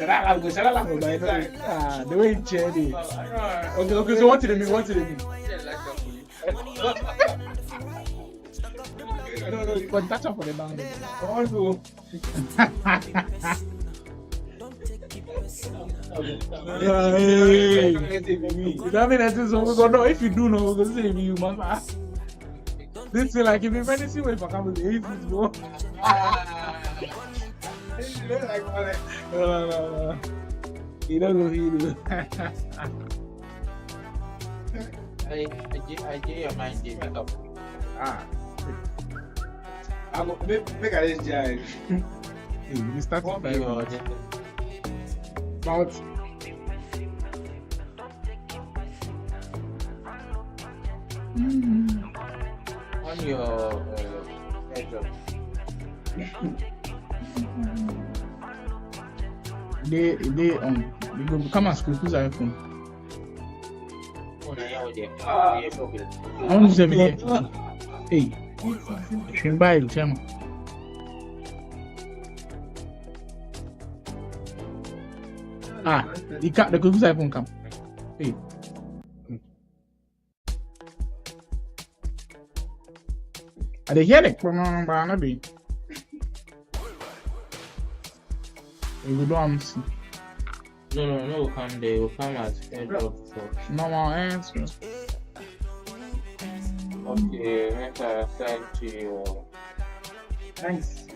The way it changed. Okay, so what did it mean? What did it mean? No, but that's up for the down. Also, that mean that is so no. If you do know, we're gonna save you, man. This is like if you find this way for come to the go. No. You don't know he do. I do your mind give it up. I'm gonna make a this guy. You start What be your agenda? about On your head job. they go come and school who's iPhone. Oh, now you're there. I want to say me hey you buy it chama the who's iPhone come hey I dey hear it no be you go do see No, come there. We'll come at head job first. normal answer. Okay, make I send to you. Thanks.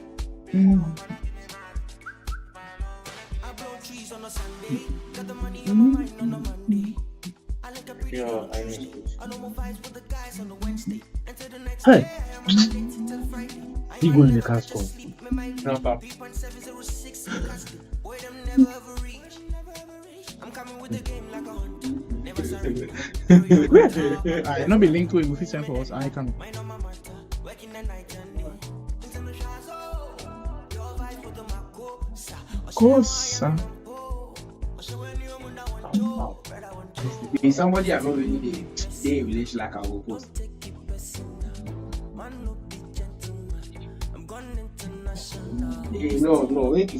Sure, I need Hey, he go in the castle. no problem. No be link we fit send for us. I can. Cosa. If somebody I know really they relation like I will post. Hey, no, wait to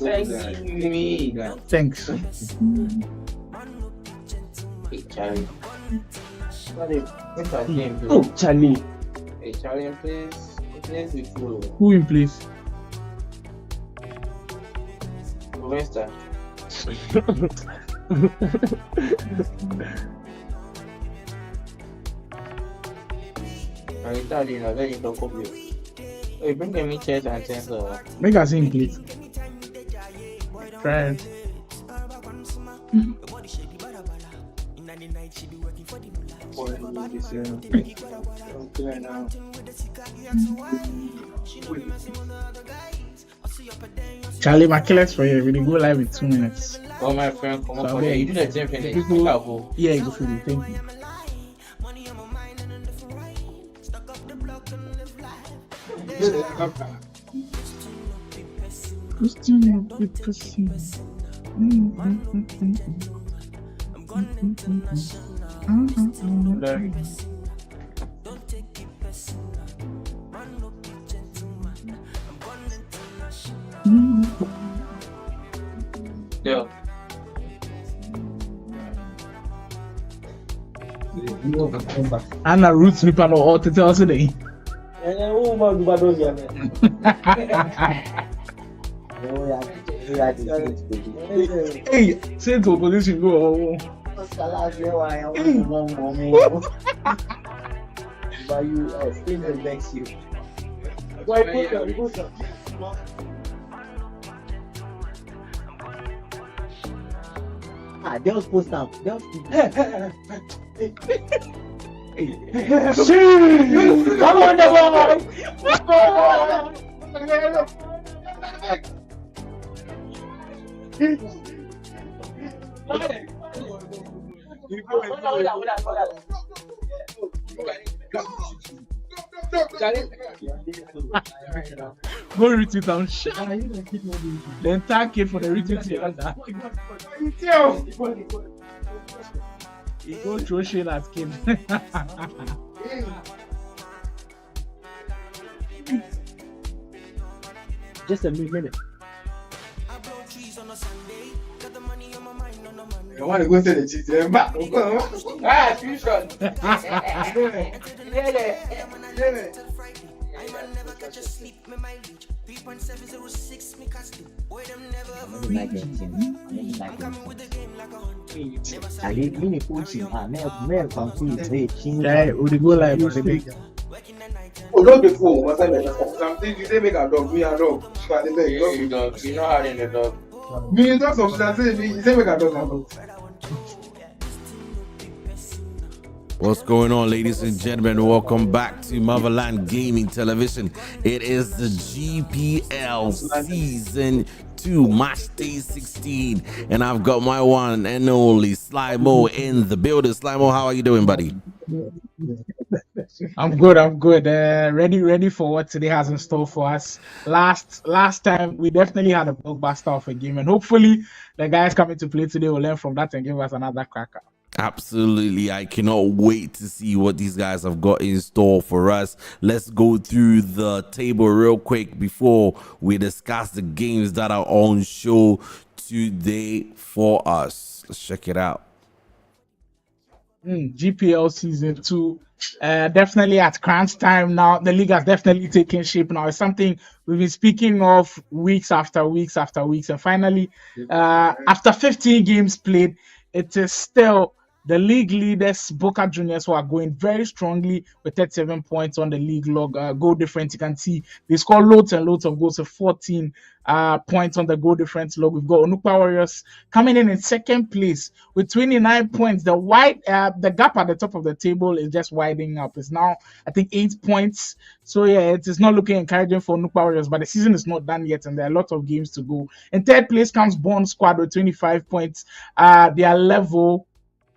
me. Thanks. Hey, Charlie. What's our name, please? Oh, Charlie. Hey, Charlie, please. Please be full. Who in place? Sylvester. I tell you, let you talk of you. Hey, bring me chairs and sensor. Make us in place. Try it. Charlie, my killers for you. We go live in 2 minutes. Oh, my friend, come on. So, You do the same thing. People- Yeah, you go for it. Thank you. Christian, be pussy. Yeah. Anna roots me pan or to tell us today. Hey, say to opposition go. But you still the next you. They'll post up. They'll come on, the Go retweet and shit. Then tag it for the retweet. You go throw shit at kid. just a minute. I want to go to the cheese. Ah, fusion. Ali mini coaching male compete Yeah, would you go like for the big? Oh, not before. What's that? Something you say make a dog, me a dog. But they say You dog. You know how in the dog. me you talk something. You say make a dog. What's going on, ladies and gentlemen? Welcome back to Motherland Gaming Television. It is the GPL Season 2, Matchday 16. And I've got my one and only Slimo in the building. Slimo, how are you doing, buddy? I'm good. Ready for what today has in store for us. Last time we definitely had a blockbuster of a game, and hopefully the guys coming to play today will learn from that and give us another cracker. Absolutely. I cannot wait to see what these guys have got in store for us. Let's go through the table real quick before we discuss the games that are on show today for us. Let's check it out. GPL Season 2, definitely at crunch time now. The league has definitely taken shape now. It's something we've been speaking of weeks after weeks after weeks. And finally, after 15 games played, it is still the league leaders, Boca Juniors, who are going very strongly with 37 points on the league log. Goal difference, you can see they score loads and loads of goals, so 14 points on the goal difference log. We've got Onukpa Warriors coming in second place with 29 points. The gap at the top of the table is just widening up. It's now, I think, 8 points. So yeah, it is not looking encouraging for Onukpa Warriors, but the season is not done yet, and there are a lot of games to go. In third place comes Bond Squad with 25 points. They are level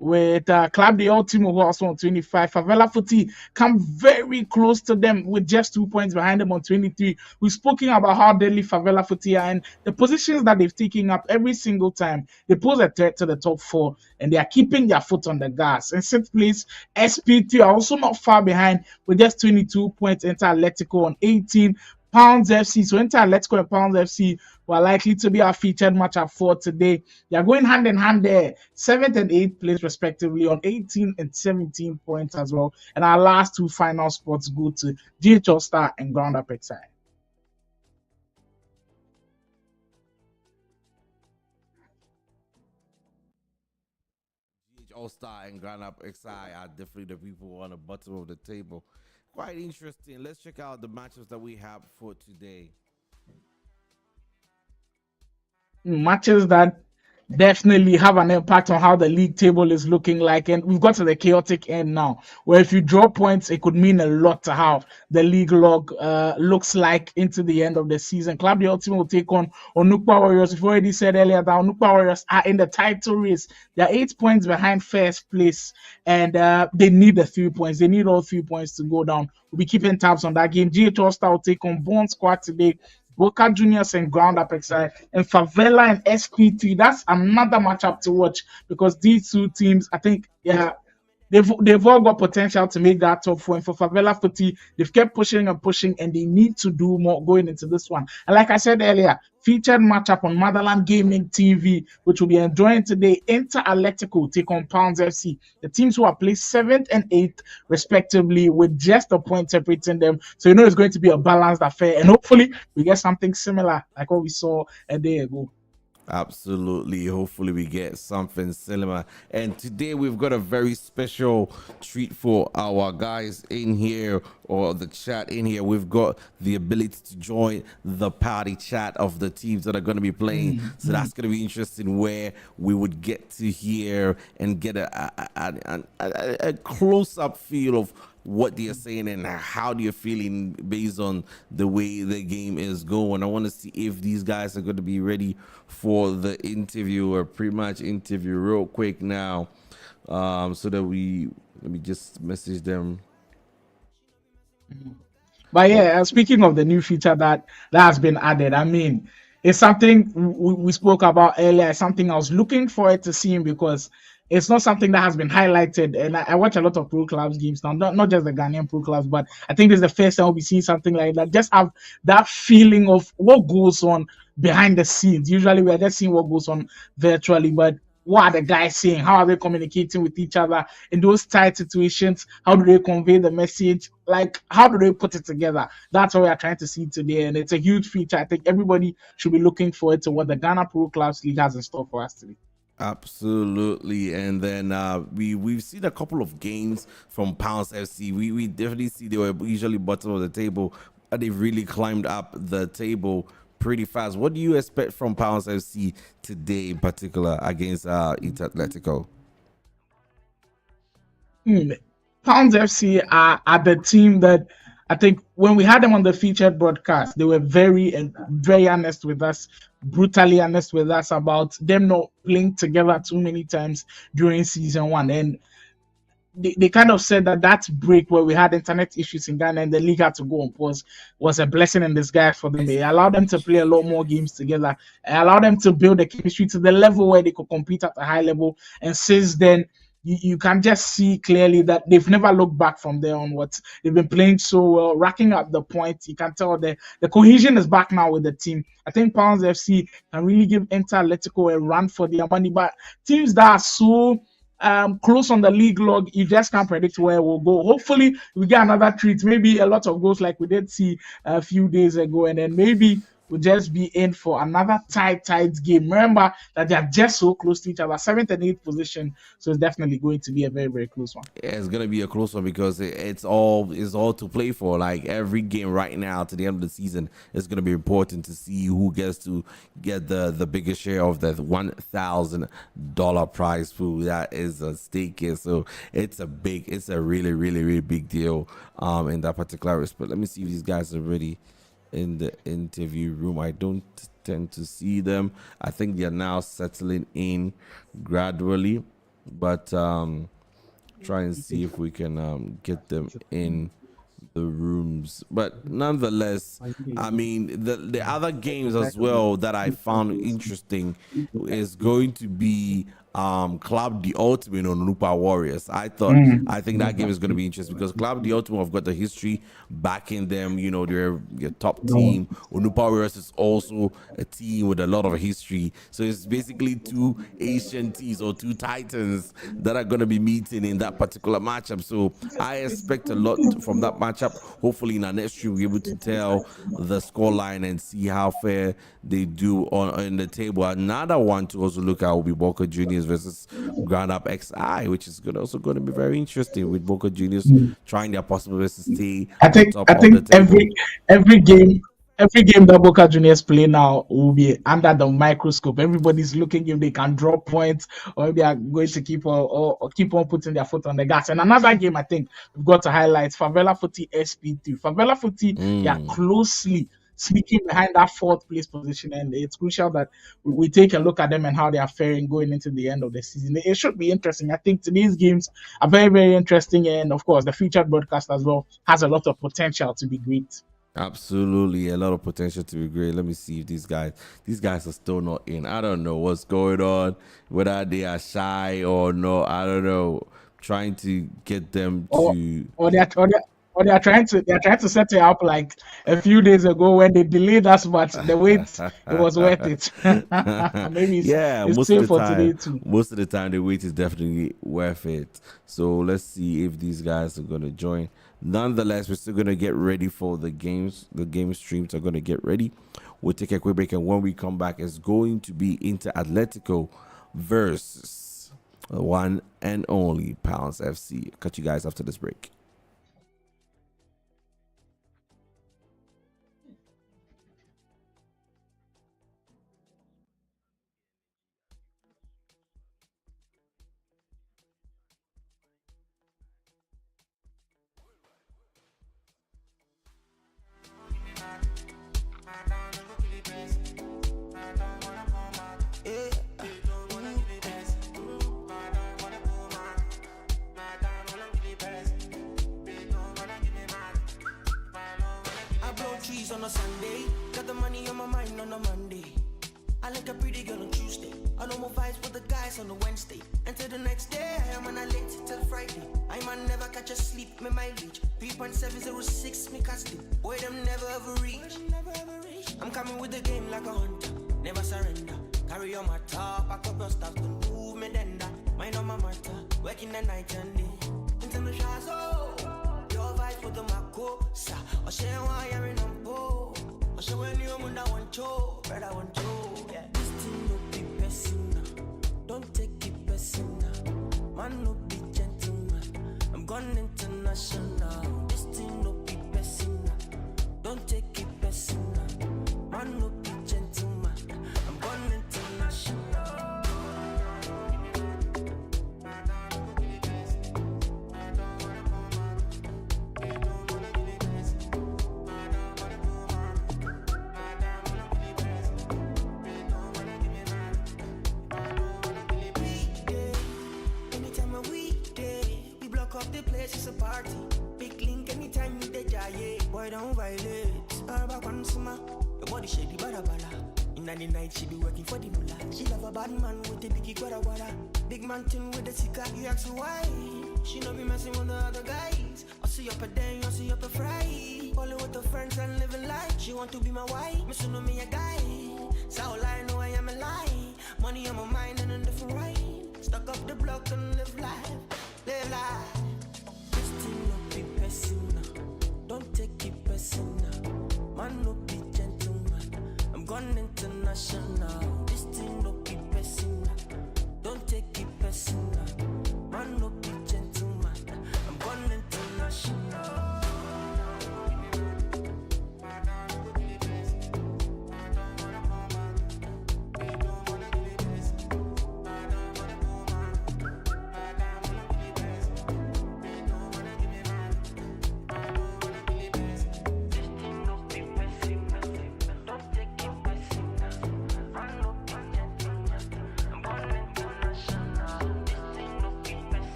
with Club de Ultimo, who also on 25. Favela Footy come very close to them with just 2 points behind them on 23. We've spoken about how deadly Favela Footy are and the positions that they've taken up every single time. They pose a threat to the top four and they are keeping their foot on the gas. In sixth place, SPT are also not far behind with just 22 points. Enter Athletico on 18. Poundz FC, so Inter Athletico and Poundz FC were likely to be our featured matchup for today. They are going hand in hand there, 7th and 8th place respectively on 18 and 17 points as well. And our last two final spots go to GH All Star and Ground Up XI. All Star and Ground Up XI are definitely the people on the bottom of the table. Quite interesting. Let's check out the matches that we have for today. Matches that definitely have an impact on how the league table is looking like, and we've got to the chaotic end now where if you draw points it could mean a lot to how the league log looks like into the end of the season. Club de Ultimo will take on Onukpa Warriors. We've already said earlier that Onukpa Warriors are in the title race. They're 8 points behind first place, and they need the 3 points. They need all 3 points to go down. We'll be keeping tabs on that game. GH All Star will take on Bond Squad today. Boca Juniors and Ground Up XI, and Favela and SPT. That's another matchup to watch because these two teams, I think, yeah, they've all got potential to make that top four. And for Favela Footy, they've kept pushing and pushing, and they need to do more going into this one. And like I said earlier, featured matchup on Motherland Gaming TV, which we'll be enjoying today. Inter Athletico take on Poundz FC. The teams who are placed 7th and 8th, respectively, with just a point separating them. So you know it's going to be a balanced affair, and hopefully we get something similar like what we saw a day ago. Absolutely. Hopefully we get something similar. And today we've got a very special treat for our guys in here, or the chat in here. We've got the ability to join the party chat of the teams that are going to be playing. So that's going to be interesting, where we would get to hear and get a close-up feel of what they're saying and how they're feeling based on the way the game is going. I want to see if these guys are going to be ready for the interview or pre-match interview real quick now, so that let me just message them. But yeah, speaking of the new feature that has been added, I mean, it's something we spoke about earlier. It's something I was looking forward to seeing because it's not something that has been highlighted. And I watch a lot of pro clubs games now, not just the Ghanaian pro clubs, but I think this is the first time we'll be seeing something like that. Just have that feeling of what goes on behind the scenes. Usually we are just seeing what goes on virtually, but what are the guys saying? How are they communicating with each other in those tight situations? How do they convey the message? Like, how do they put it together? That's what we are trying to see today, and it's a huge feature. I think everybody should be looking forward to what the Ghana Pro Clubs League has in store for us today. Absolutely, and then we've seen a couple of games from Poundz FC. We definitely see they were usually bottom of the table, but they've really climbed up the table pretty fast. What do you expect from Poundz FC today, in particular against Athletico? Poundz FC are the team that I think when we had them on the featured broadcast, they were very honest with us, brutally honest with us about them not playing together too many times during season one. And they kind of said that break where we had internet issues in Ghana and the league had to go on pause was a blessing in disguise for them. It allowed them to play a lot more games together. It allowed them to build the chemistry to the level where they could compete at a high level. And since then, you can just see clearly that they've never looked back from there onwards. They've been playing so well, racking up the points. You can tell the cohesion is back now with the team. I think Poundz FC can really give Athletico a run for their money. But teams that are so close on the league log, you just can't predict where we'll go. Hopefully, we get another treat. Maybe a lot of goals like we did see a few days ago, and then maybe we'll just be in for another tight game. Remember that they are just so close to each other, 7th and 8th position. So it's definitely going to be a very, very close one. Yeah, it's gonna be a close one because it's all to play for. Like every game right now to the end of the season, it's gonna be important to see who gets to get the biggest share of that $1,000 prize pool that is at stake here. So it's a really, really, really big deal in that particular respect. Let me see if these guys are ready in the interview room. I don't tend to see them. I think they're now settling in gradually, but try and see if we can get them in the rooms. But nonetheless, I mean, the other games as well that I found interesting is going to be Club the Ultimate on Nupa Warriors. I think that game is going to be interesting because Club the Ultimate have got the history backing them. You know, they're your top team. Nupa Warriors is also a team with a lot of history. So it's basically two Asian teams or two titans that are going to be meeting in that particular matchup. So I expect a lot from that matchup. Hopefully in our next stream we'll be able to tell the scoreline and see how fair they do on the table. Another one to also look at will be Boca Juniors versus Ground Up XI, which is also going to be very interesting with Boca Juniors trying their possible best to stay I think every game that Boca Juniors play now will be under the microscope. Everybody's looking if they can drop points or if they are going to keep on putting their foot on the gas. And another game I think we've got to highlight, Favela Footy SP2. Favela Footy, they are closely sneaking behind that 4th place position, and it's crucial that we take a look at them and how they are faring going into the end of the season. It should be interesting. I think today's games are very, very interesting, and of course the featured broadcast as well has a lot of potential to be great. Absolutely, a lot of potential to be great. Let me see if these guys are still not in. I don't know what's going on, whether they are shy or no. I don't know. Trying to get them or they are trying to set it up like a few days ago when they delayed us, but the wait it was worth it. Maybe it's safe for today too. Most of the time the wait is definitely worth it. So let's see if these guys are gonna join. Nonetheless, we're still gonna get ready for the games. The game streams are gonna get ready. We'll take a quick break, and when we come back, it's going to be into Athletico versus the one and only Poundz FC. Catch you guys after this break. On a Sunday, got the money on my mind on a Monday. I like a pretty girl on Tuesday. I know more vibes with the guys on a Wednesday. Until the next day, I'm on a late till Friday. I man never catch a sleep, me mileage 3.706, me can't sleep. Boy, them never ever reach. I'm coming with the game like a hunter, never surrender. Carry on my top, I could bust off the movement. in the night and day. Into the shadow, your vibes with the Mako, sa. Or share why you're in a bow. Or share when you're on that one show, brother one show. Yeah, this thing no be personal. Don't take it personal. Man no be gentleman. I'm gone international. This thing no be personal. Don't take it personal. Man no be gentleman. I'm gone international. Anytime a weekday, we block off the place, it's a party. Big link anytime you dey jaye. Boy, don't violate. Barba consumer, your body shady, bada bada. In the night, she be working for the mullah. She love a bad man with the biggie guada guada. Big mountain with the sika, you ask her why. She no be messing with the other guys. I see up a day, I see up a fry. Falling with her friends and living life. She want to be my wife, me so know me a guy. So all I know I am a lie. Money on my mind and a different right. Stuck up the block and live life, live life. This thing no be personal. Don't take it personal. Man no be gentleman. I'm gone international. This thing no be personal. Don't take it personal. Man no be gentleman. I'm gone international.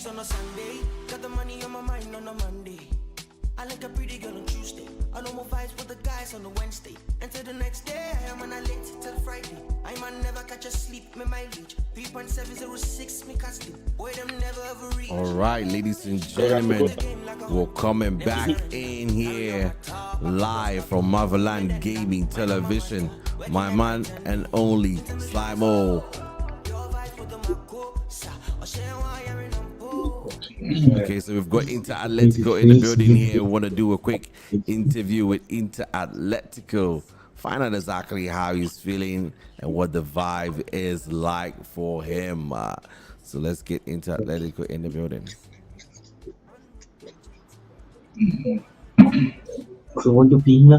On a Sunday, got the money on my mind on a Monday. I like a pretty girl on Tuesday. I know more vibes with the guys on a Wednesday. Until the next day, I am on a late till Friday. I man never catch a sleep, me mileage 3.706, me can't sleep. Boy, them never ever reach. All right, ladies and gentlemen, we're coming back in here live from Motherland Gaming Television. My man and only Slimo. Okay, so we've got Inter Atletico in the building here. We want to do a quick interview with Inter Atletico. Find out exactly how he's feeling and what the vibe is like for him. So let's get Inter Atletico in the building. So what do you think?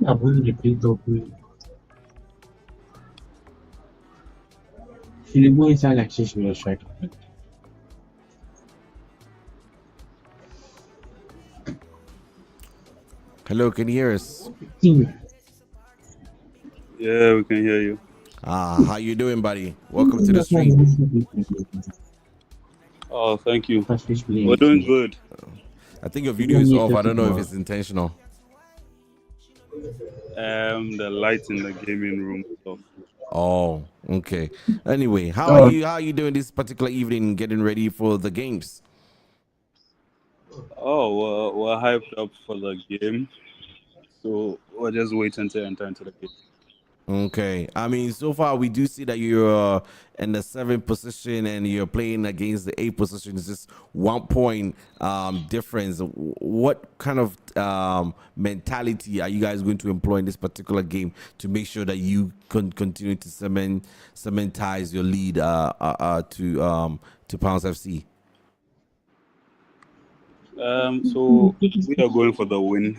I'm going to play top. She go inside like she's real strike. Hello, can you hear us? Yeah, we can hear you. How you doing, buddy? Welcome to the stream. Oh, thank you. We're doing good. I think your video is off. I don't know if it's intentional. The lights in the gaming room is off. Oh, okay. Anyway, how are you doing this particular evening, getting ready for the games? Oh, we're hyped up for the game, so we're just waiting to enter into the game. Okay. I mean, so far we do see that you're in the 7th position and you're playing against the 8th position. It's just 1 point difference. What kind of mentality are you guys going to employ in this particular game to make sure that you can continue to cementize your lead to Poundz FC? So we are going for the win.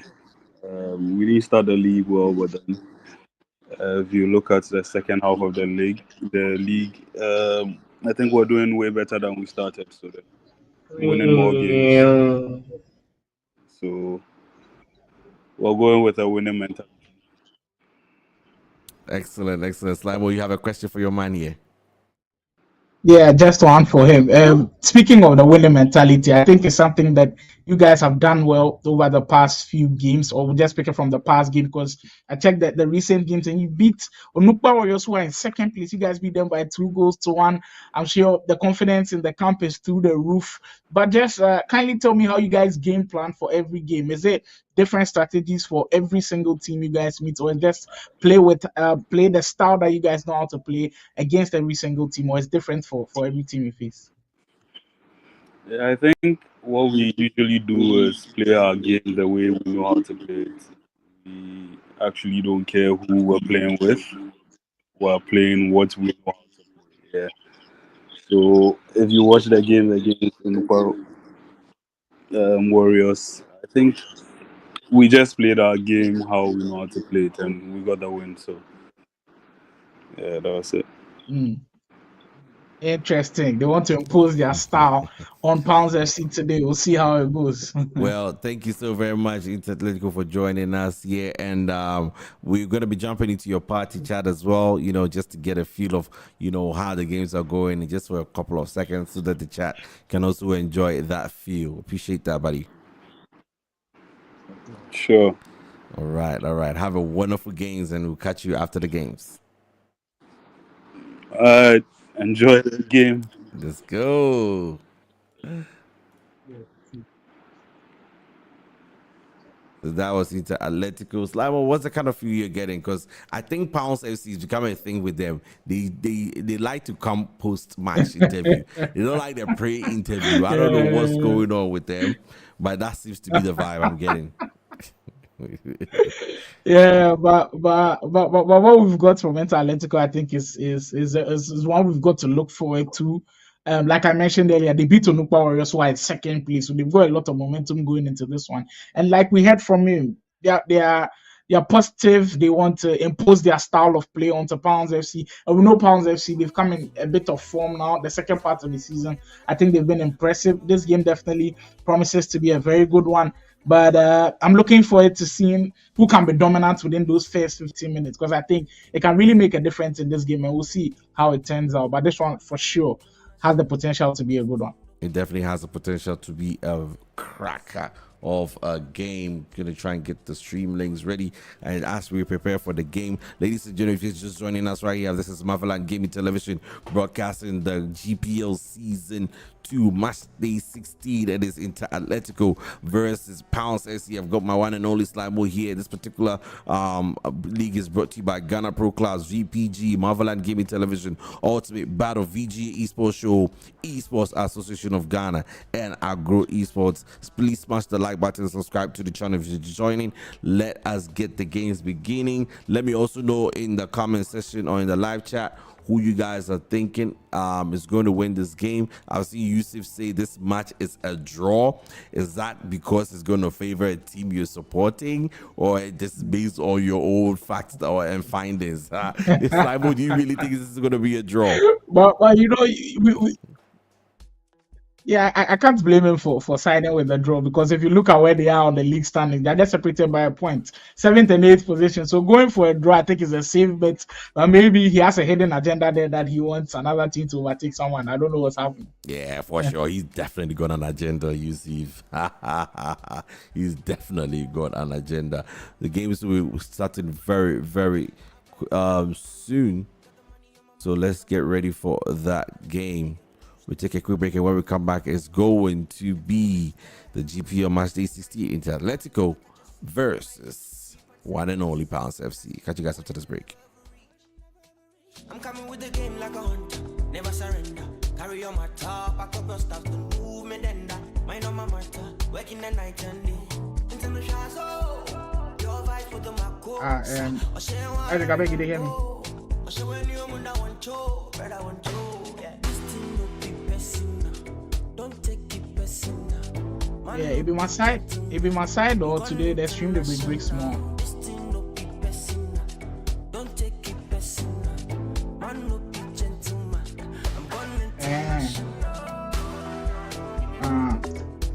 We didn't start the league well, but then if you look at the second half of the league, I think we're doing way better than we started. So they're winning more games. So we're going with a winning mentality. Excellent. Slimo, you have a question for your man here? Yeah, just one for him. Speaking of the winning mentality, I think it's something that you guys have done well over the past few games, or just speaking from the past game, because I checked that the recent games and you beat Onukpa Warriors, who are in second place. You guys beat them by 2-1. I'm sure the confidence in the camp is through the roof. But just kindly tell me how you guys game plan for every game. Is it different strategies for every single team you guys meet, or just play the style that you guys know how to play against every single team, or it's different for every team you face? Yeah, I think what we usually do is play our game the way we know how to play it. We actually don't care who we're playing with. We're playing what we know how to play. Yeah. So if you watch the game against Warriors, I think we just played our game how we know how to play it, and we got the win. So yeah, that was it. Interesting. They want to impose their style on Poundz FC today. We'll see how it goes. Well, thank you so very much, Athletico, for joining us here. And we're going to be jumping into your party chat as well, just to get a feel of, how the games are going, just for a couple of seconds, so that the chat can also enjoy that feel. Appreciate that, buddy. Sure. All right. Have a wonderful games, and we'll catch you after the games. Enjoy the game. Let's go. So that was into Athletico. Slimo, what's the kind of feel you're getting? Because I think Poundz FC is becoming a thing with them. They like to come post-match interview. They don't like the pre-interview. I don't know what's going on with them, but that seems to be the vibe I'm getting. Yeah, but what we've got from Athletico, I think is one we've got to look forward to. Like I mentioned earlier, they beat Onukpa Warriors, who are in second place, so they've got a lot of momentum going into this one. And like we heard from him, they are positive. They want to impose their style of play onto Poundz FC. And we know Poundz FC, they've come in a bit of form now. The second part of the season, I think they've been impressive. This game definitely promises to be a very good one. But I'm looking forward to seeing who can be dominant within those first 15 minutes, because I think it can really make a difference in this game, and we'll see how it turns out. But this one, for sure, has the potential to be a good one. It definitely has the potential to be a cracker of a game. Gonna try and get the stream links ready, and as we prepare for the game, ladies and gentlemen, if you're just joining us right here, this is Marveland Gaming Television broadcasting the GPL season 2 Matchday 16. It is Inter Athletico versus Poundz FC. I've got my one and only Slimo here. This particular league is brought to you by Ghana Pro Clubs, VPG, Marveland Gaming Television, Ultimate Battle, VGA Esports Show, Esports Association of Ghana, and Agro Esports. Please smash the like button, subscribe to the channel if you're joining. Let us get the games beginning. Let me also know in the comment section or in the live chat who you guys are thinking is going to win this game. I've seen Yusuf say this match is a draw. Is that because it's going to favor a team you're supporting, or this is based on your own facts and findings? Simon, do you really think this is going to be a draw? But yeah, I can't blame him for siding with the draw, because if you look at where they are on the league standing, they're just separated by a point, 7th and 8th position. So going for a draw, I think, is a safe bet. But maybe he has a hidden agenda there that he wants another team to overtake someone. I don't know what's happening. Yeah, for sure. He's definitely got an agenda, Yusuf. He's definitely got an agenda. The games will be starting very, very soon. So let's get ready for that game. We take a quick break, and when we come back, it's going to be the GPL Matchday 16 Inter Athletico versus one and only Poundz FC. Catch you guys after this break. I'm coming with the game like a hunter, never surrender. Carry on my top, I cover stuff to move me then that. Mind on my matter, working the night and day. International, so your vibes with the macro. I think I beg you to hear me. Don't take it personal. Yeah, it be my side. It be my side or today the stream the big bricks more.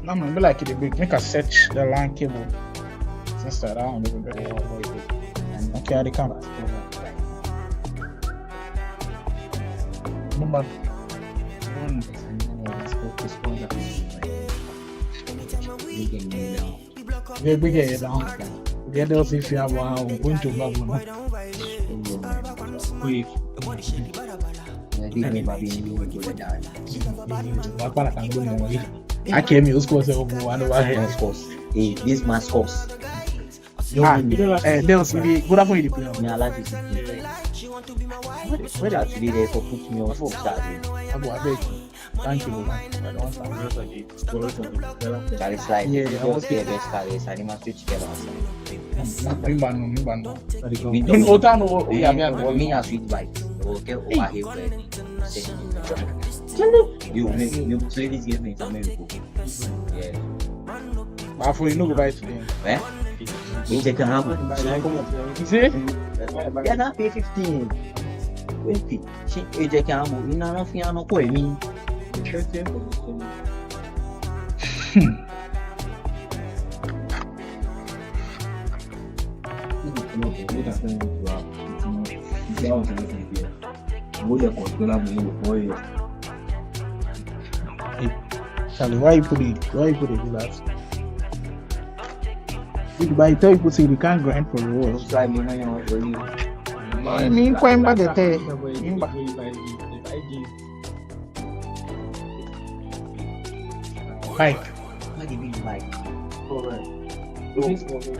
No man, be like it a big. Make a search the LAN cable. Since that I don't even get it. Okay, they come. Number one. We get it down. Get those if you have one going to Babylon. I came here, scores over one over here. Hey, this man scores. They'll see good afternoon. Me, I like this. Where actually they for put me on for starting. Thank you. That is like Yeah, I was the best carries. I must switch together. In Otano, yeah, Me as sweet bite. Okay, over here. You play this game in America. Yeah. but for you know right today. Eh? You take a hammer. You see? Yeah, not pay 15. 20. You take a hammer. You know nothing. I know what I mean. Charlie, why you put it? Why you put it last? But I tell people say you can't grind for rewards. Try me, no, you know. I mean, quite bad at it. Like, What do you mean, like?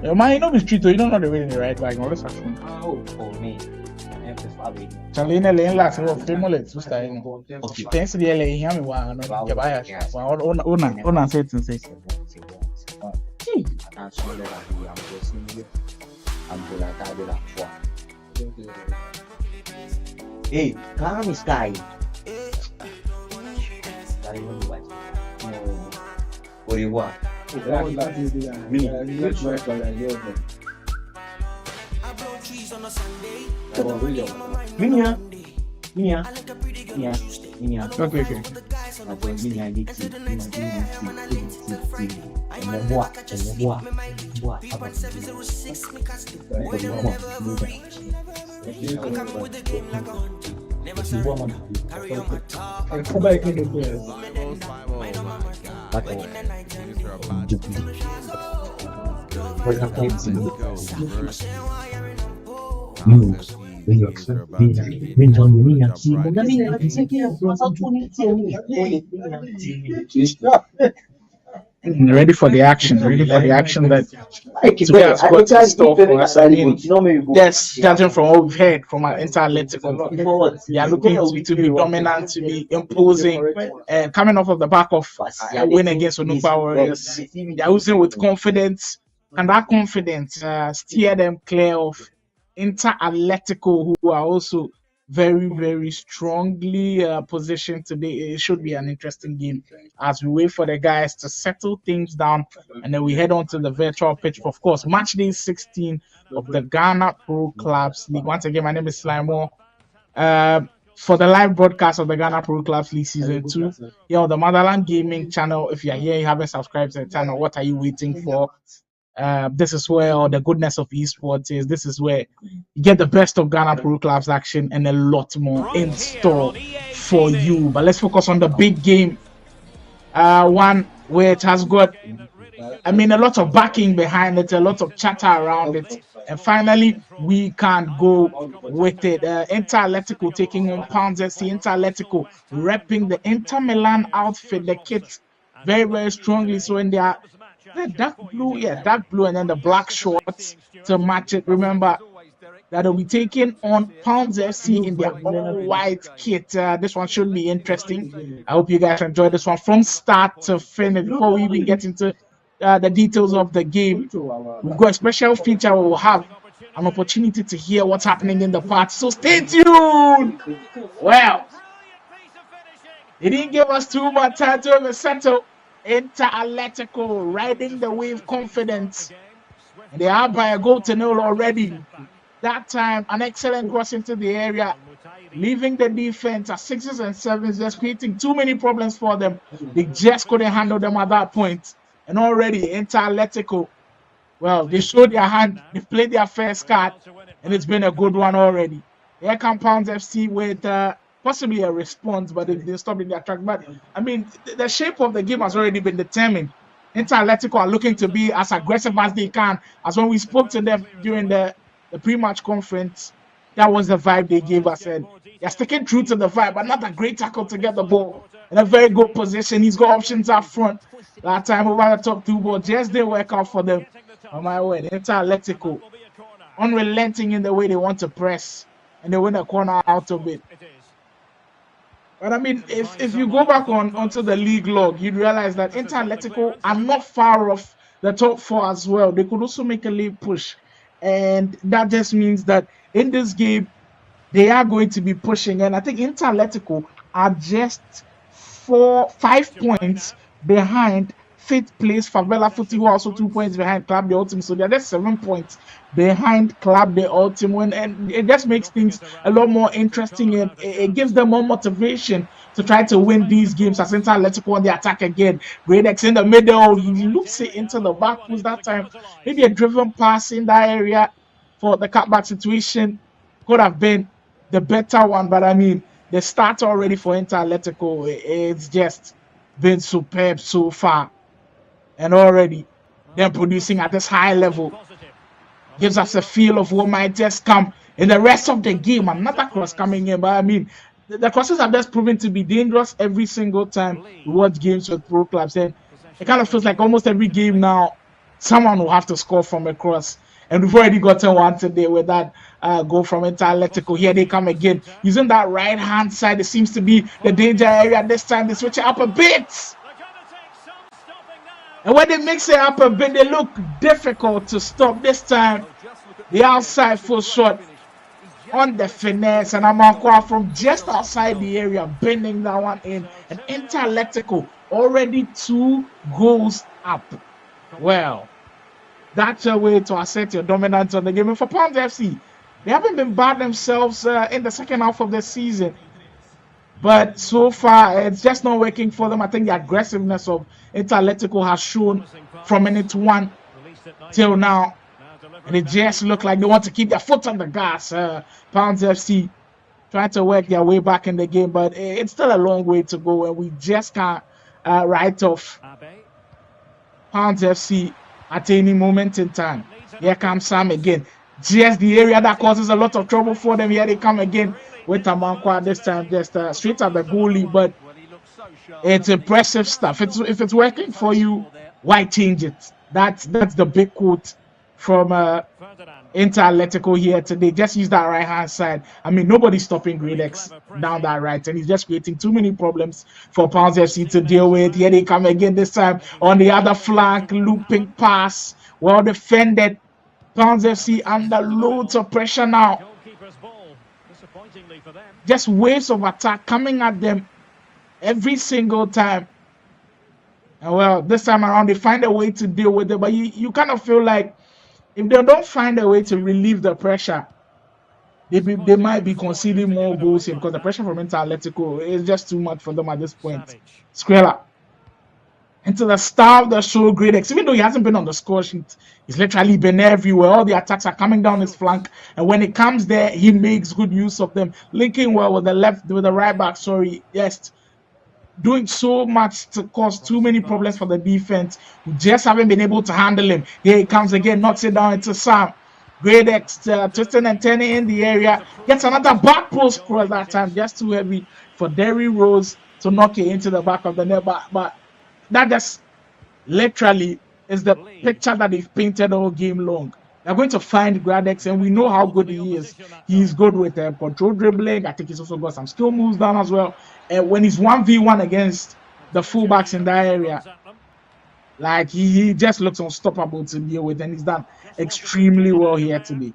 your man, you know the street, you don't know the way in the right bag. All this action. Oh, man. Charlie, in the lane last, we were famous. What's that? Okay. Thanks to the LA, hear me one. You buy a shot. Ona said and say. Hey, calm sky. What do you want? Minya. Okay. Ready for the action. Ready for the action that today has got in store for us. I mean, yes, judging from what we've heard from our entire Athletico, they are looking to be dominant, to be imposing, and coming off of the back of a win against Onupa Warriors. They are using with confidence, and that confidence steer them clear of Athletico, who are also very, very strongly positioned today. It should be an interesting game as we wait for the guys to settle things down, and then we head on to the virtual pitch for, of course, Matchday 16 of the Ghana Pro Clubs League. Once again, my name is Slimo. For the live broadcast of the Ghana Pro Clubs League Season 2, here on the Motherland Gaming channel. If you are here, you haven't subscribed to the channel, what are you waiting for? This is where all the goodness of esports is. This is where you get the best of Ghana Pro Clubs action and a lot more in store for you. But let's focus on the big game. One where it has got, a lot of backing behind it, a lot of chatter around it. And finally, we can go with it. Athletico taking on Poundz FC. Athletico repping the Inter Milan outfit, the kit, very, very strongly. So in their dark blue, and then the black shorts to match it. Remember that will be taken on Poundz FC in their all-white kit. This one should be interesting. I hope you guys enjoy this one from start to finish. Before we even get into the details of the game, we've got a special feature where we'll have an opportunity to hear what's happening in the party. So stay tuned. Well, they didn't give us too much time to even settle. Inter Atletico riding the wave confidence. And they are by a goal to nil already. That time, an excellent cross into the area, leaving the defense at 6s and 7s, just creating too many problems for them. They just couldn't handle them at that point. And already, Inter Atletico, well, they showed their hand, they played their first card, and it's been a good one already. Here comes Poundz FC with possibly a response, but they stopped in their track. But, I mean, the shape of the game has already been determined. Inter Atletico are looking to be as aggressive as they can. As when we spoke to them during the pre-match conference, that was the vibe they gave us. And they're sticking true to the vibe. Another great tackle to get the ball in a very good position. He's got options up front. That time over the top 2 ball just didn't work out for them. On my word, Inter Atletico unrelenting in the way they want to press, and they win a corner out of it. But I mean, if you go back onto the league log, you'd realize that Inter Atletico are not far off the top 4 as well. They could also make a league push. And that just means that in this game, they are going to be pushing. And I think Inter Atletico are just 5 points behind 5th place Favela Footy, who are also 2 points behind Club de Ultimo. So they're just 7 points behind Club de Ultimo, and it just makes things a lot more interesting, and it gives them more motivation to try to win these games as Inter Atletico on the attack again. Great X in the middle, he looks it into the back post that time. Maybe a driven pass in that area for the cutback situation could have been the better one, but I mean, the start already for Inter Atletico, it's just been superb so far. And already they're producing at this high level. Gives us a feel of what might just come in the rest of the game. Another cross coming in, but I mean, the crosses have just proven to be dangerous every single time we watch games with pro clubs. And it kind of feels like almost every game now, someone will have to score from a cross. And we've already gotten one today with that goal from Inter Atletico. Here they come again. Using that right-hand side, it seems to be the danger area. This time they switch it up a bit. And when they mix it up a bit, they look difficult to stop. This time, the outside full shot on the finesse. And Amankwa from just outside the area, bending that one in. And Inter Atletico already 2 goals up. Well, that's a way to assert your dominance on the game. And for Poundz FC, they haven't been bad themselves in the second half of the season. But so far, it's just not working for them. I think the aggressiveness of Inter Atletico has shown from minute 1 till now. And it just looks like they want to keep their foot on the gas. Poundz FC trying to work their way back in the game. But it's still a long way to go. And we just can't write off Poundz FC at any moment in time. Here comes Sam again. Just the area that causes a lot of trouble for them. Here they come again with Amankwa this time, just straight at the goalie. But it's impressive stuff. If it's working for you, why change it? That's the big quote from Inter Atletico here today. Just use that right hand side. I mean, nobody's stopping Gredex down that right, and he's just creating too many problems for Poundz FC to deal with. Here they come again this time on the other flank, looping pass, well defended. Poundz FC under loads of pressure now. Just waves of attack coming at them every single time. And well, this time around they find a way to deal with it, but you kind of feel like if they don't find a way to relieve the pressure, they might be conceding more goals here because the pressure from Inter Atletico is just too much for them at this point. Skrilla into the star of the show, Gredex. Even though he hasn't been on the score sheet, he's literally been everywhere. All the attacks are coming down his flank, and when it comes there, he makes good use of them, linking well with the right back. Yes, doing so much to cause too many problems for the defense. We just haven't been able to handle him. Here he comes again, knocks it down into Sam. Gredex twisting and turning in the area. Gets another back post cross that time, just too heavy for Derry Rose to knock it into the back of the net. But that just literally is the picture that they've painted all game long. They're going to find Gredex, and we know how good he is. He's good with control dribbling. I think he's also got some skill moves down as well. And when he's 1v1 against the fullbacks in that area, like he just looks unstoppable to deal with, and he's done extremely well here today.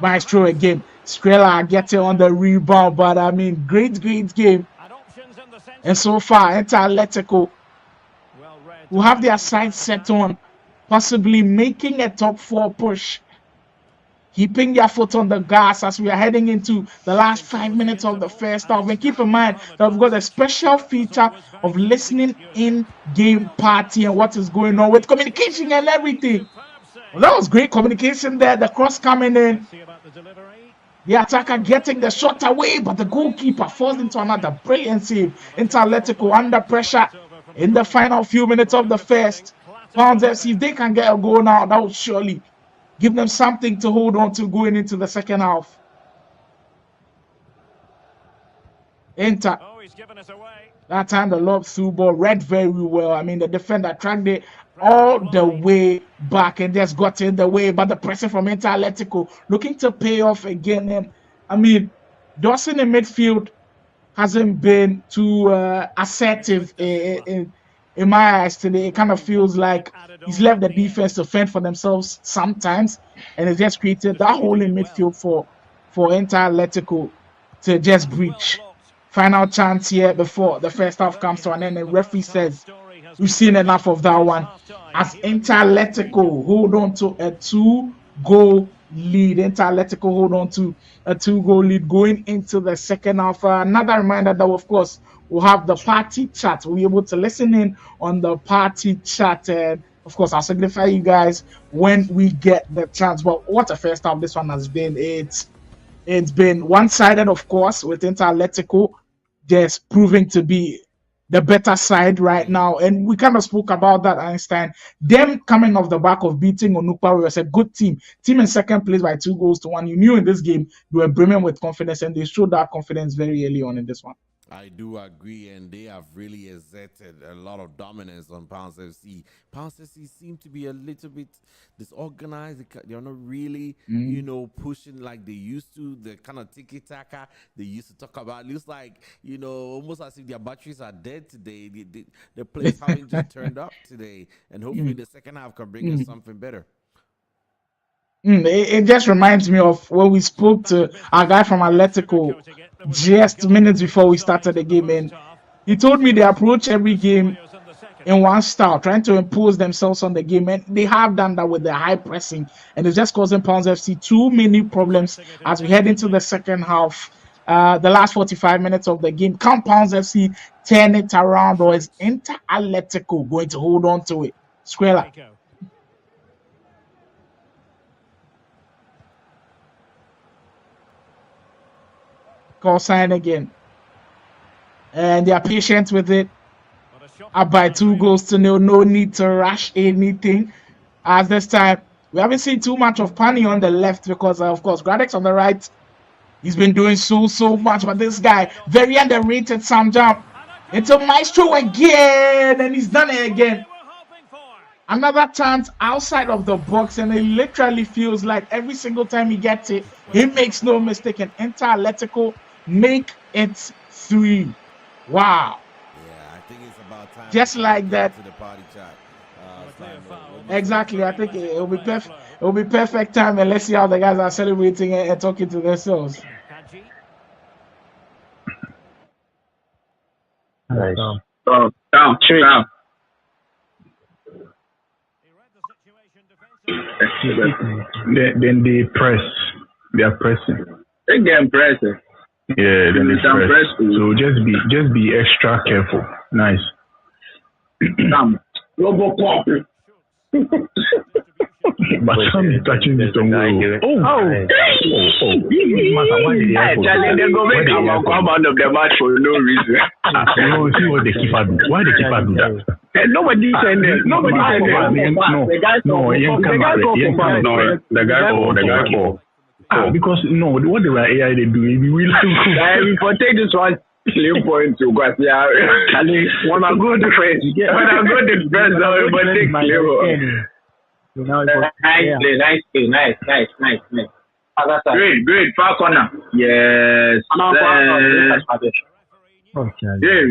Maestro again. Skrilla getting on the rebound, but I mean, great game. And so far, Inter Atletico will have their sights set on possibly making a top 4 push, keeping their foot on the gas as we are heading into the last 5 minutes of the first half. And keep in mind that we've got a special feature of listening in game party and what is going on with communication and everything. Well, that was great communication there. The cross coming in. The attacker getting the shot away, but the goalkeeper falls into another brilliant save. Athletico under pressure in the final few minutes of the first. Poundz FC, if they can get a goal now, that will surely give them something to hold on to going into the second half. Inter. That time the lob through ball read very well. I mean, the defender tracked it all the way back and just got in the way. But the pressure from Athletico looking to pay off again. And I mean, Dawson in midfield hasn't been too assertive in my eyes today. It kind of feels like he's left the defense to fend for themselves sometimes, and it just created that hole in midfield for Athletico to just breach. Final chance here before the first half comes to an end, and the referee says we've seen enough of that one. As Athletico hold on to a 2-goal lead. Athletico hold on to a 2-goal lead going into the second half. Another reminder that, of course, we'll have the party chat. We'll be able to listen in on the party chat. And, of course, I'll signify you guys when we get the chance. But what a first half this one has been. It's been one-sided, of course, with Athletico just proving to be the better side right now. And we kind of spoke about that, Einstein. Them coming off the back of beating Onukpa, we was a good team. Team in second place by 2-1. You knew in this game they were brimming with confidence, and they showed that confidence very early on in this one. I do agree, and they have really exerted a lot of dominance on Poundz FC. Poundz FC seem to be a little bit disorganized. They're not really, pushing like they used to. The kind of tiki-taka they used to talk about. It looks like, almost as if their batteries are dead today. The players haven't just turned up today, and hopefully the second half can bring us something better. It just reminds me of when we spoke to our guy from Athletico just minutes before we started the game, and he told me they approach every game in one style, trying to impose themselves on the game, and they have done that with the high pressing, and it's just causing Poundz FC too many problems as we head into the second half. The last 45 minutes of the game, can Poundz FC turn it around, or is Athletico going to hold on to it? Squella. Call sign again, and they are patient with it. Up by 2-0. No need to rush anything. As this time, we haven't seen too much of Pani on the left because, of course, Gradix on the right. He's been doing so much, but this guy, very underrated, Sam Jump into Maestro again, and he's done it again. Another chance outside of the box, and it literally feels like every single time he gets it, he makes no mistake, and Athletico make it 3. Wow. Yeah, I think it's about time. Just like that. To the party chat. Exactly. I think it will be perfect. It will be perfect time, and let's see how the guys are celebrating and talking to themselves. Nice. Down. Then they press. They are pressing. They get pressing. Yeah, then they press. So just be extra careful. Nice. Robocop. But some is touching this on Charlie, they go make a come out of the match for no reason. No, see what the keeper do. Why the keeper do that? Nobody said that. Nobody said that. The guy called. Because what the AI they do, we will. For take this one. Clear point to go. Yeah, when I go to France, when I go to France, everybody take clear. Nice. Great. Far corner. Yes. Hey,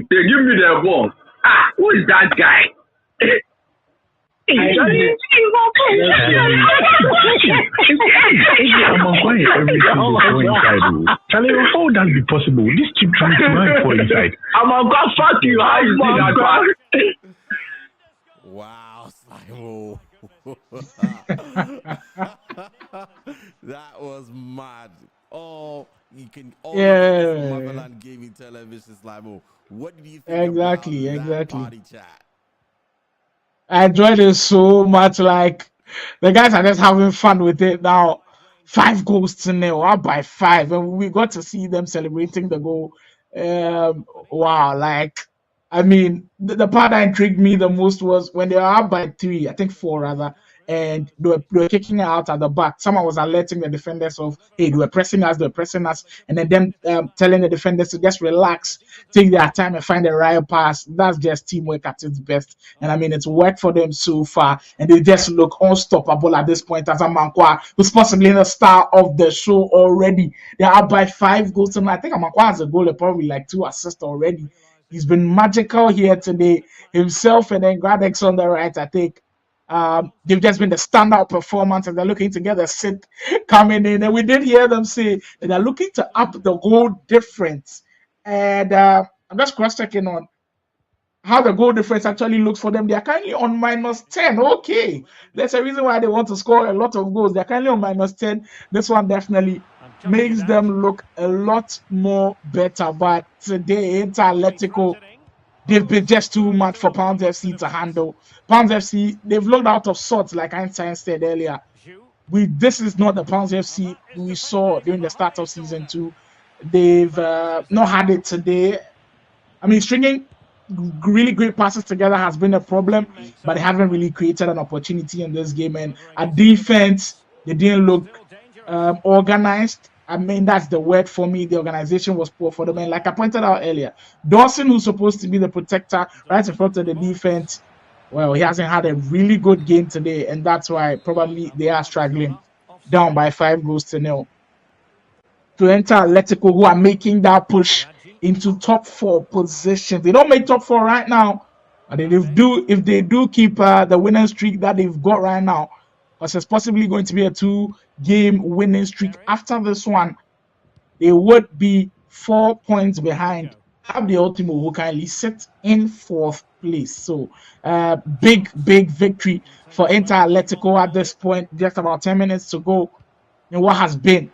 they give me the ball. Who is that guy? I'm quiet every single go inside. Charlie, how would that be possible? This keep trying to run for inside. I'm on God, fuck you. How you see that? Wow, Slimo. That was mad. Oh, you can all look at this Yeah, Motherland Gaming Television, Slimo. What did you think about exactly, that exactly. party chat? I enjoyed it so much. Like the guys are just having fun with it now. 5 goals to 0, up by 5, and we got to see them celebrating the goal. Wow, like I mean, the part that intrigued me the most was when they were up by 3, I think 4 rather, and they were kicking it out at the back. Someone was alerting the defenders of, hey, they were pressing us, and then them telling the defenders to just relax, take their time, and find the right pass. That's just teamwork at its best. And I mean, it's worked for them so far, and they just look unstoppable at this point. As Amankwa, who's possibly the star of the show already, they're up by 5 goals. I think Amankwa has a goal, and probably like 2 assists already. He's been magical here today, himself and then Gradex on the right. I think they've just been the standout performance, and they're looking to get a sit coming in. And we did hear them say that they're looking to up the goal difference. And I'm just cross checking on how the goal difference actually looks for them. They are currently on -10. Okay, there's a reason why they want to score a lot of goals. They're currently on -10. This one definitely makes them look a lot more better. But today, Inter Atletico, they've been just too much for Poundz FC to handle. Poundz FC, they've looked out of sorts, like Einstein said earlier. This is not the Poundz FC we saw during the start of season 2. They've not had it today. I mean, stringing really great passes together has been a problem, but they haven't really created an opportunity in this game. And at defense, they didn't look organized. I mean, that's the word for me. The organization was poor for them. And like I pointed out earlier, Dawson, who's supposed to be the protector right in front of the defense, well, he hasn't had a really good game today. And that's why probably they are struggling, down by 5 goals to 0. To Enter Atletico, who are making that push into top 4 position. They don't make top 4 right now, but if they do keep the winning streak that they've got right now, because it's possibly going to be a 2-game winning streak after this one, they would be 4 points behind Abdi Ultimo, who currently sits in 4th place. So big victory for Enter Atletico at this point. Just about 10 minutes to go in what has been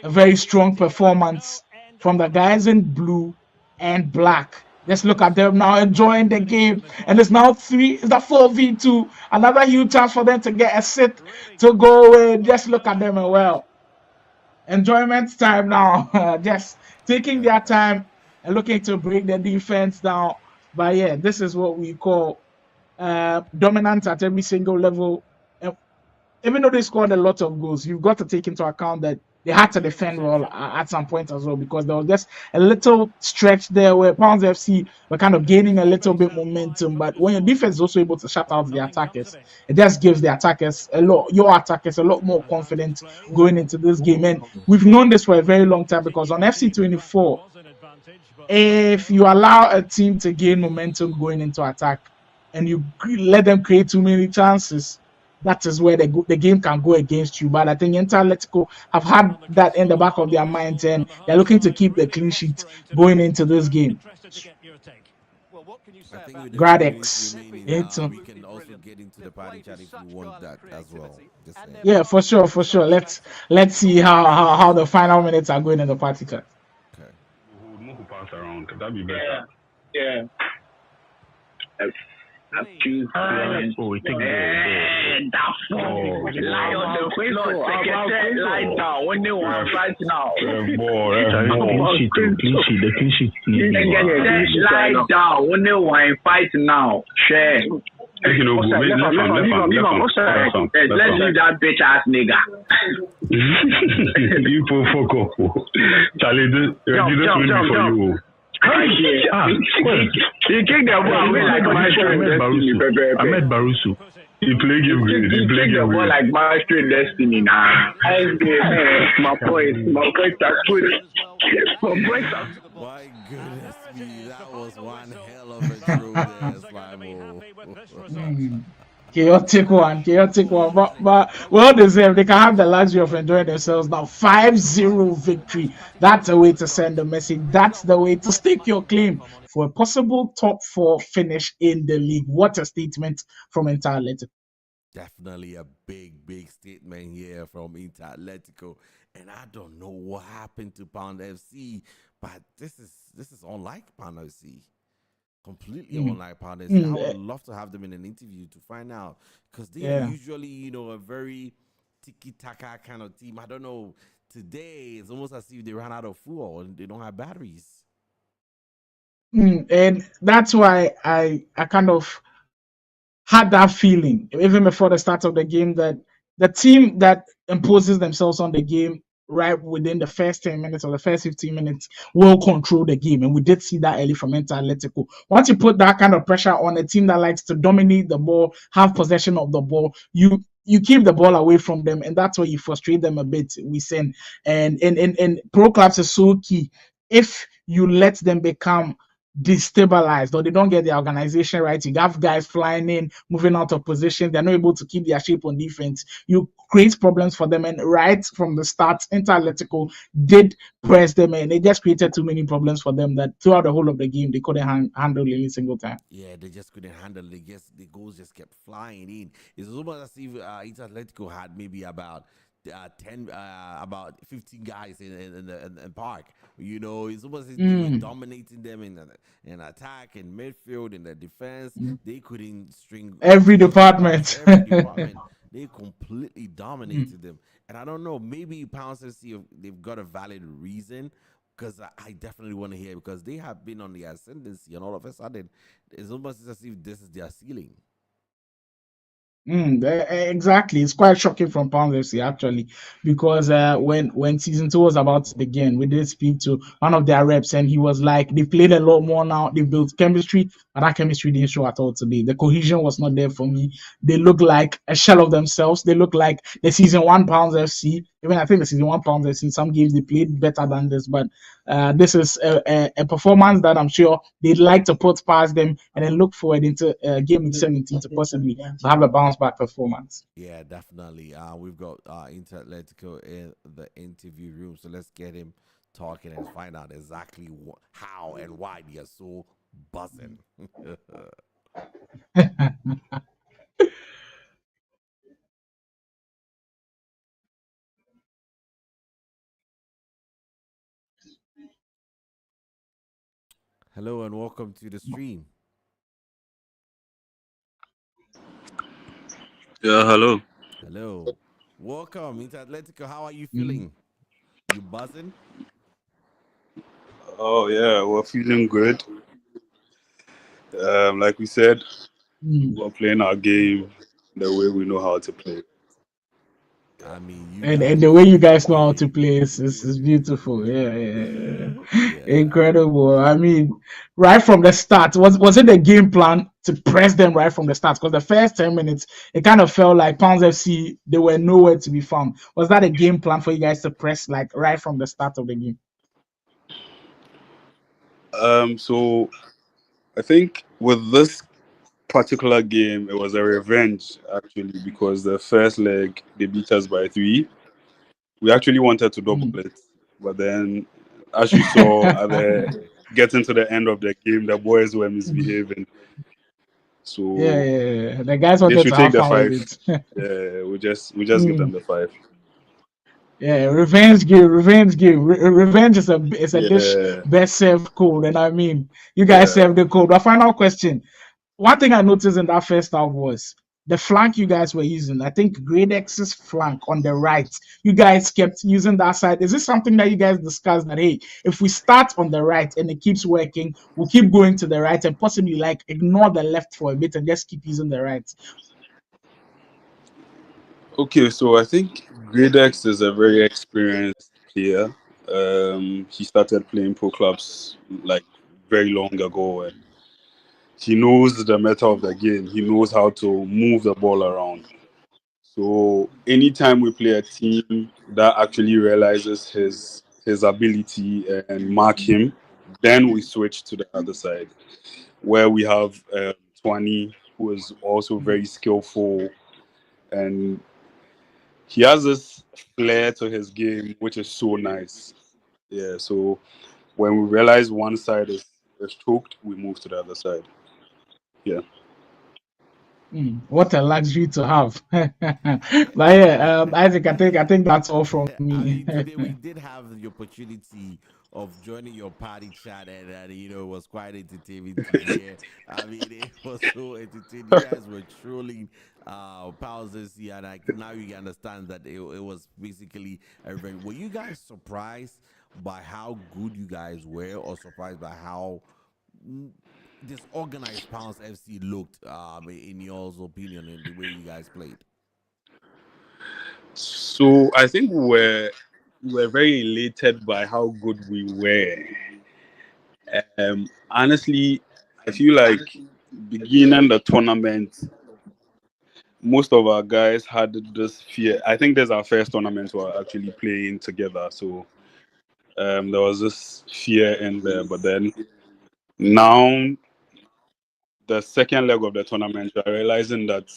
a very strong performance from the guys in blue and black. Let's look at them now enjoying the game. And it's now 4v2. Another huge chance for them to get a sit to go in. Just look at them and well. Enjoyment time now. Just taking their time and looking to break the defense down. But yeah, this is what we call dominance at every single level. Even though they scored a lot of goals, you've got to take into account that they had to defend well at some point as well, because there was just a little stretch there where Poundz FC were kind of gaining a little bit momentum. But when your defense is also able to shut out the attackers, it just gives the attackers your attackers a lot more confidence going into this game. And we've known this for a very long time, because on FC24, if you allow a team to gain momentum going into attack and you let them create too many chances, that is where the game can go against you. But I think Inter Atletico have had that in the back of their minds, and they're looking to keep the clean sheet going into this game. Gradex. We can also get into the party chat if you want that as well. Yeah, for sure. Let's see how the final minutes are going in the party chat. Okay. We'll move pass around. That'd be better. Yeah. Oh, we take that's Lion, the Queen second lie down when they want to fight now. Clean sheet. Lie down when they want to fight now. Share. Let's leave that bitch ass nigga. You fuck off. Charlie, this win for you. He kicked the ball like Ahmed Barusu. He play game great. He kicked the ball like Maestro Destiny. Nah. My points are good. My goodness me, that was one hell of a throw there, Slimo. chaotic one. But well deserved. They can have the luxury of enjoying themselves now. 5-0 victory. That's the way to send a message. That's the way to stake your claim for a possible top 4 finish in the league. What a statement from entire Athletico. Definitely a big statement here from Inter Atletico. And I don't know what happened to Pound FC, but this is unlike Pound FC. Completely unlike Pound FC. I would love to have them in an interview to find out, because they are usually, a very tiki-taka kind of team. I don't know. Today, it's almost as if they ran out of fuel and they don't have batteries. And that's why I kind of had that feeling even before the start of the game that the team that imposes themselves on the game right within the first 10 minutes or the first 15 minutes will control the game. And we did see that early from Inter Atletico. Once you put that kind of pressure on a team that likes to dominate the ball, have possession of the ball, you keep the ball away from them, and that's where you frustrate them a bit. We send and pro clubs is so key. If you let them become destabilized or they don't get the organization right, you have guys flying in, moving out of position, they're not able to keep their shape on defense, you create problems for them. And right from the start, Inter Atletico did press them, and it just created too many problems for them that throughout the whole of the game they couldn't handle any single time. Yeah, they just couldn't handle it. The goals just kept flying in. It's almost as if Inter Atletico had maybe about 15 guys in the park. It's almost as if they were dominating them in attack, in midfield, in the defense. They couldn't string every department. They completely dominated them. And I don't know, maybe Poundz FC, they've got a valid reason, because I definitely want to hear, because they have been on the ascendancy, and all of a sudden, it's almost as if this is their ceiling. Exactly. It's quite shocking from Poundz FC actually, because when season 2 was about to begin, we did speak to one of their reps, and he was like, they played a lot more now, they built chemistry, but that chemistry didn't show at all today. The cohesion was not there for me. They look like a shell of themselves. They look like the season 1 Poundz FC. Even I think the season 1 Poundz FC, some games they played better than this, but this is a performance that I'm sure they'd like to put past them, and then look forward into game week 17 to possibly have a bounce back performance. Yeah, definitely. We've got Inter Atletico in the interview room, so let's get him talking and find out exactly how and why they are so buzzing. Hello and welcome to the stream. Yeah, hello. Hello. Welcome, Inter Atletico. How are you feeling? You buzzing? Oh yeah, we're feeling good. Like we said, we're playing our game the way we know how to play. I mean, and the way you guys know how to play is beautiful. Yeah. Incredible. I mean, right from the start, was it the game plan to press them right from the start? Because the first 10 minutes, it kind of felt like Poundz FC, they were nowhere to be found. Was that a game plan for you guys to press like right from the start of the game? So I think with this particular game, it was a revenge actually, because the first leg they beat us by 3. We actually wanted to double it, but then, as you saw, getting to the end of the game, the boys were misbehaving. So yeah. The guys wanted to take the 5. Yeah, we just give them the 5. Yeah, revenge game. Revenge is a dish best served cold, and I mean, you guys served the cold. But final question: one thing I noticed in that first half was the flank you guys were using. I think Grade X's flank on the right, you guys kept using that side. Is this something that you guys discussed that, hey, if we start on the right and it keeps working, we'll keep going to the right and possibly like ignore the left for a bit and just keep using the right? Okay, so I think Grade X is a very experienced player. He started playing pro clubs like very long ago, and he knows the meta of the game. He knows how to move the ball around. So anytime we play a team that actually realizes his ability and mark him, then we switch to the other side, where we have 20 who is also very skillful, and he has this flair to his game, which is so nice. Yeah, so when we realize one side is choked, we move to the other side. Yeah. What a luxury to have. But yeah, Isaac, I think that's all from I me. mean, today we did have the opportunity of joining your party chat, and you know, it was quite entertaining to hear. I mean, it was so entertaining. You guys were trolling Poundz this year, and now you understand that it was basically a very. Were you guys surprised by how good you guys were, or surprised by how disorganized Poundz FC looked? In y'all's opinion, in the way you guys played. So I think we're very elated by how good we were. Honestly, I feel like beginning the tournament, most of our guys had this fear. I think there's our first tournament we're actually playing together, so there was this fear in there. But then now, the second leg of the tournament, we're realizing that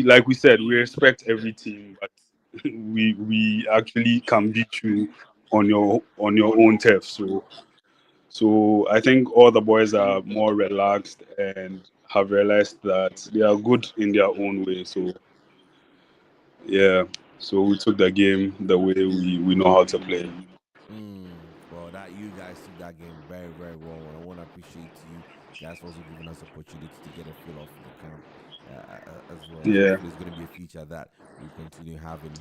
like we said, we respect every team, but we actually can beat you on your own turf. So I think all the boys are more relaxed and have realized that they are good in their own way. So yeah, so we took the game the way we know how to play. Well, that you guys took that game very, very well, and I want to appreciate you guys for also giving us opportunity to get a feel of the camp as well. Yeah. So there's going to be a feature that we continue having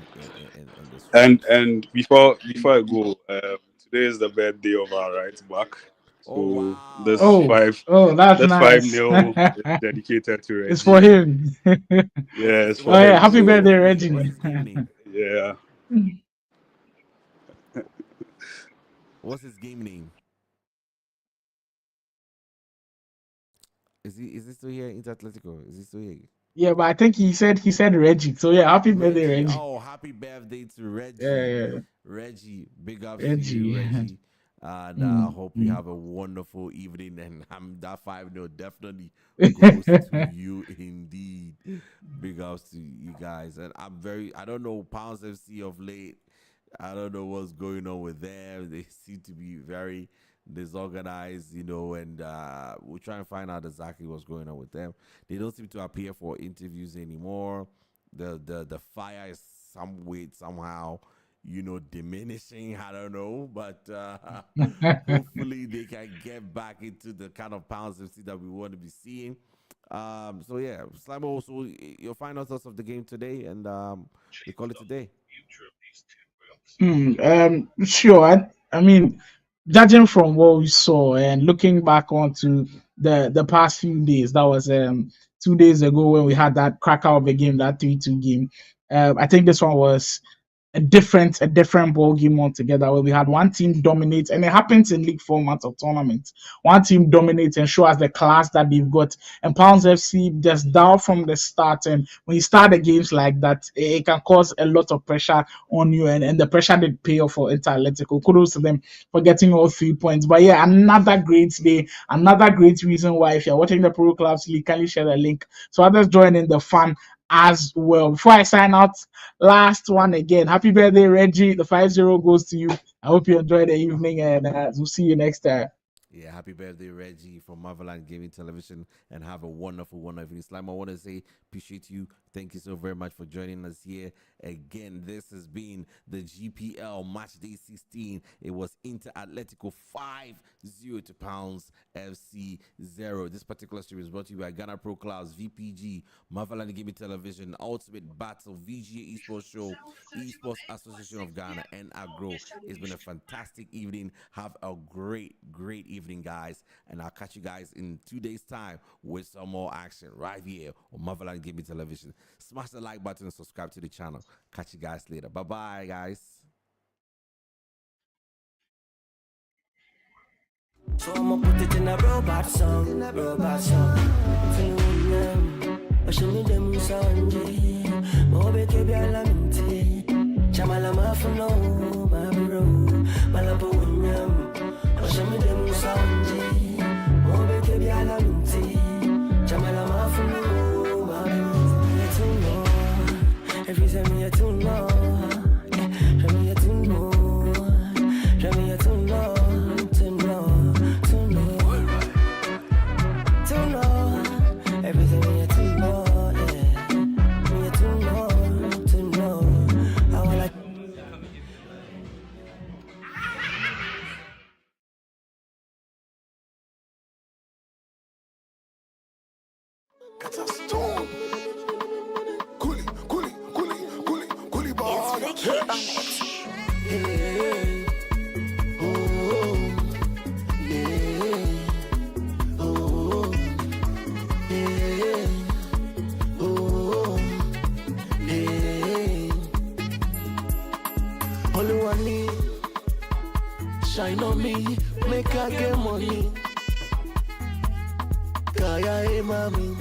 in this. And before I go, today is the birthday of our right back. So this that's 5-0 is dedicated to Reggie. It's for him. Yeah, it's for him. Yeah, happy birthday, Reggie. Yeah. What's his game name? Is he still here in Athletico? Is he still here? Yeah, but I think he said Reggie. So yeah, happy birthday, Reggie. Oh, happy birthday to Reggie. Yeah. Reggie, big up to you, Reggie. And I hope you have a wonderful evening. And that 5-0 definitely goes to you indeed. Big ups to you guys. And I don't know, Poundz FC of late. I don't know what's going on with them. They seem to be very disorganized, and we'll try and find out exactly what's going on with them. They don't seem to appear for interviews anymore. The fire is somehow diminishing. I don't know, but hopefully they can get back into the kind of Poundz FC that we want to be seeing. So yeah, Slimo, so your final thoughts of the game today, and we call it today. Sure. I mean, judging from what we saw and looking back onto the past few days, that was 2 days ago when we had that cracker of a game, that 3-2 game. I think this one was a different ball game altogether, where we had one team dominate, and it happens in league formats of tournaments. One team dominates and show us the class that they've got, and Poundz FC just down from the start. And when you start the games like that, it can cause a lot of pressure on you, and the pressure did pay off for Athletico. Kudos to them for getting all 3 points. But yeah, another great day, another great reason why, if you're watching the Pro Clubs League, kindly share the link so others join in the fun as well. Before I sign out, last one again, happy birthday, Reggie. The 5-0 goes to you. I hope you enjoy the evening, and we'll see you next time. Yeah, happy birthday, Reggie, from Marveland Gaming Television, and have a wonderful evening. Slime, I want to say appreciate you. Thank you so very much for joining us here. Again, this has been the GPL Matchday 16. It was Inter Athletico 5-0 to Poundz FC 0. This particular stream is brought to you by Ghana Pro Clubs, VPG, Marveland Gaming Television, Ultimate Battle, VGA Esports Show, Esports Association of Ghana, and Agro. It's been a fantastic evening. Have a great evening, guys, and I'll catch you guys in 2 days' time with some more action right here on Marveland Gaming Television. Smash the like button and subscribe to the channel. Catch you guys later. Bye-bye, guys. So I'ma put it in a robot song. Show them Sunday. Mobe kebi alaminti. Chamala mafuno, mabro. Malapo winyam. Show them Sunday. Mobe kebi alaminti. Chamala say me a too know. Show me a too know. Show me a too know. To know. Everything me a too know. Me a too know. I wanna. Got a stone. Coolie ball. Yeah. Oh, yeah. Oh, yeah. Oh, yeah. Only one need shine on me, make I get money. Kaya mami.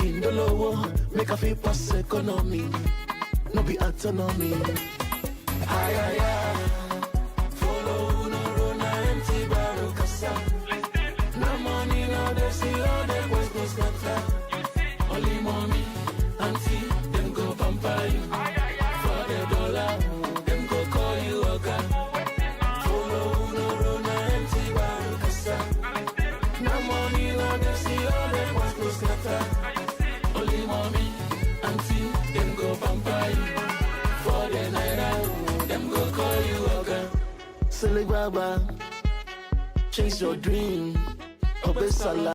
In the lower, make a feel pass economy. No be autonomy. Ay, ay, ay. Follow, no run, empty barrel, kasa. No money, no they see all the boys go scatter. Only mommy, auntie, them go pamper you. For the dollar, them go call you a guy. Follow, no run, empty barrel, kasa. No money, no they see all the boys go scatter. Only mommy, auntie, them go pamper you. For the naira, them go call you a girl. Silly Baba, chase your dream. Obesala.